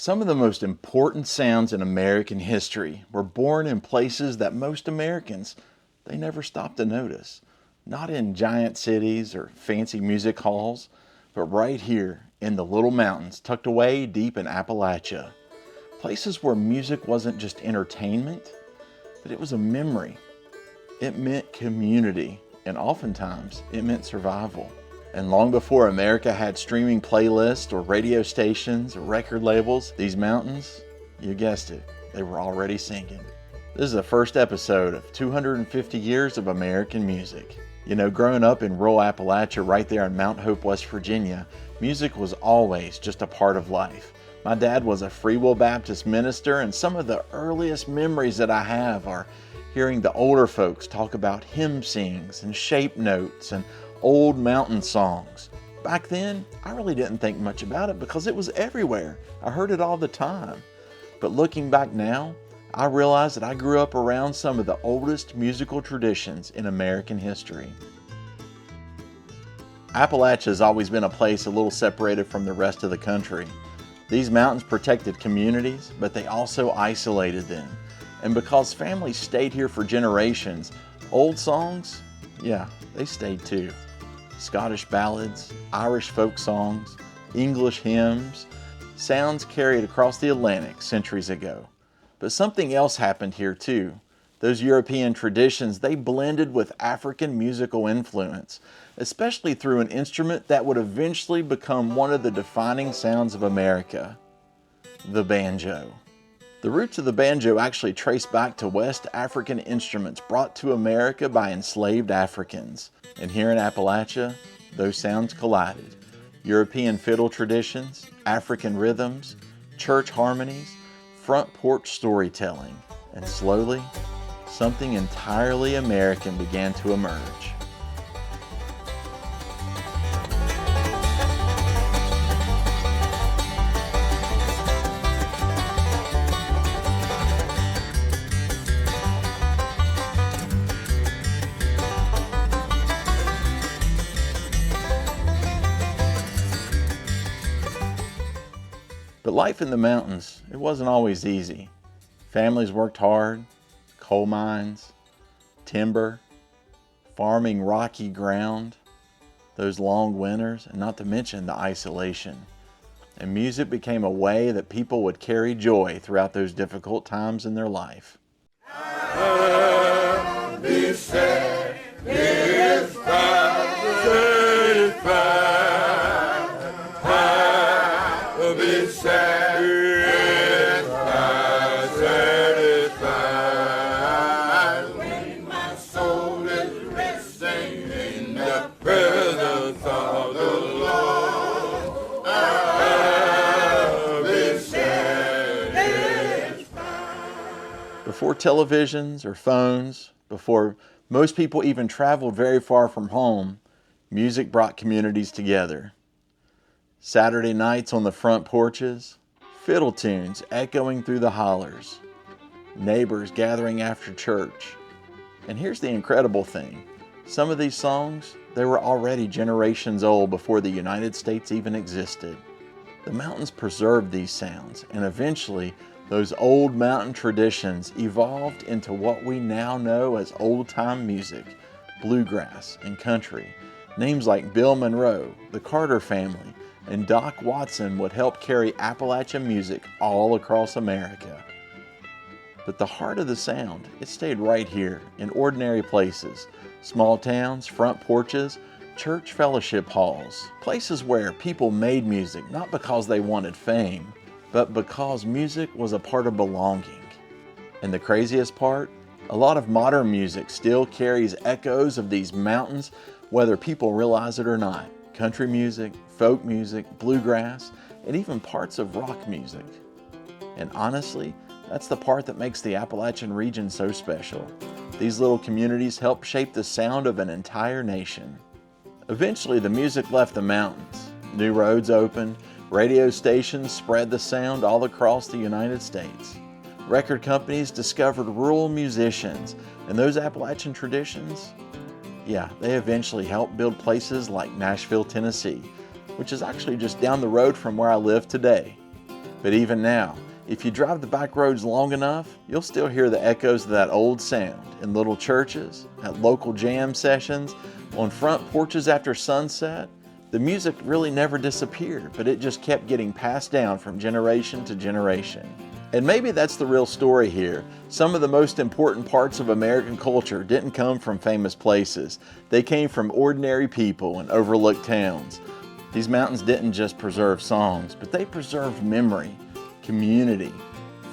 Some of the most important sounds in American history were born in places that most Americans, they never stopped to notice. Not in giant cities or fancy music halls, but right here in the little mountains tucked away deep in Appalachia. Places where music wasn't just entertainment, but it was a memory. It meant community, and oftentimes it meant survival. And long before America had streaming playlists or radio stations or record labels, these mountains, you guessed it, they were already singing. This is the first episode of 250 Years of American Music. You know, growing up in rural Appalachia right there in Mount Hope, West Virginia, music was always just a part of life. My dad was a Free Will Baptist minister, and some of the earliest memories that I have are hearing the older folks talk about hymn sings and shape notes and old mountain songs. Back then, I really didn't think much about it because it was everywhere. I heard it all the time. But looking back now, I realize that I grew up around some of the oldest musical traditions in American history. Appalachia has always been a place a little separated from the rest of the country. These mountains protected communities, but they also isolated them. And because families stayed here for generations, old songs, yeah, they stayed too. Scottish ballads, Irish folk songs, English hymns, sounds carried across the Atlantic centuries ago. But something else happened here too. Those European traditions, they blended with African musical influence, especially through an instrument that would eventually become one of the defining sounds of America, the banjo. The roots of the banjo actually trace back to West African instruments brought to America by enslaved Africans. And here in Appalachia, those sounds collided. European fiddle traditions, African rhythms, church harmonies, front porch storytelling, and slowly, something entirely American began to emerge. But life in the mountains, it wasn't always easy. Families worked hard, coal mines, timber, farming rocky ground, those long winters, and not to mention the isolation. And music became a way that people would carry joy throughout those difficult times in their life. Be satisfied. When my soul is resting in the presence of the Lord, I'll be satisfied. Before televisions or phones, before most people even traveled very far from home, music brought communities together. Saturday nights on the front porches, fiddle tunes echoing through the hollers, neighbors gathering after church. And here's the incredible thing. Some of these songs, they were already generations old before the United States even existed. The mountains preserved these sounds, and eventually those old mountain traditions evolved into what we now know as old-time music, bluegrass, and country. Names like Bill Monroe, the Carter family, and Doc Watson would help carry Appalachian music all across America. But the heart of the sound, it stayed right here in ordinary places, small towns, front porches, church fellowship halls, places where people made music not because they wanted fame, but because music was a part of belonging. And the craziest part, a lot of modern music still carries echoes of these mountains, whether people realize it or not. Country music, folk music, bluegrass, and even parts of rock music. And honestly, that's the part that makes the Appalachian region so special. These little communities help shape the sound of an entire nation. Eventually, the music left the mountains. New roads opened, radio stations spread the sound all across the United States. Record companies discovered rural musicians, and those Appalachian traditions, yeah, they eventually helped build places like Nashville, Tennessee, which is actually just down the road from where I live today. But even now, if you drive the back roads long enough, you'll still hear the echoes of that old sound in little churches, at local jam sessions, on front porches after sunset. The music really never disappeared, but it just kept getting passed down from generation to generation. And maybe that's the real story here. Some of the most important parts of American culture didn't come from famous places. They came from ordinary people in overlooked towns. These mountains didn't just preserve songs, but they preserved memory, community,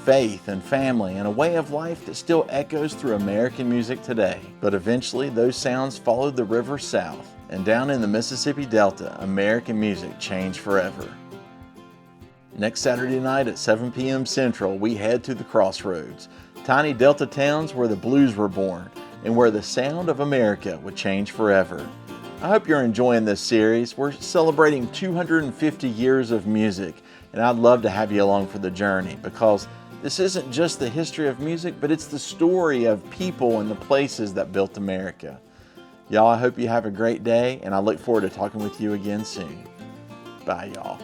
faith, and family, and a way of life that still echoes through American music today. But eventually, those sounds followed the river south, and down in the Mississippi Delta, American music changed forever. Next Saturday night at 7 p.m. Central, we head to the Crossroads, tiny Delta towns where the blues were born and where the sound of America would change forever. I hope you're enjoying this series. We're celebrating 250 years of music, and I'd love to have you along for the journey, because this isn't just the history of music, but it's the story of people and the places that built America. Y'all, I hope you have a great day, and I look forward to talking with you again soon. Bye, y'all.